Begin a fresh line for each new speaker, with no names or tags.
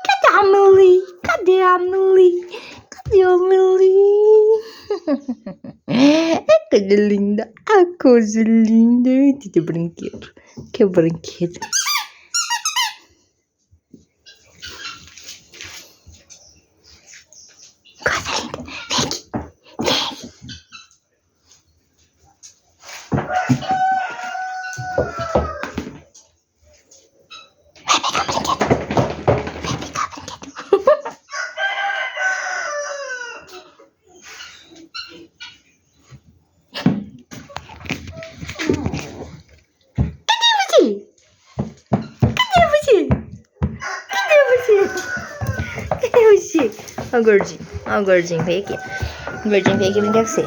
Cadê a Amelie? Cadê a Amelie? Cadê a Amelie? Coisa linda. A coisa linda. Que brinquedo. Que brinquedo. Coisa linda. Vem aqui. Vai pegar o brinquedo. Vai pegar o brinquedo. Cadê você? Ó o gordinho, vem aqui. O gordinho veio aqui brincar com você.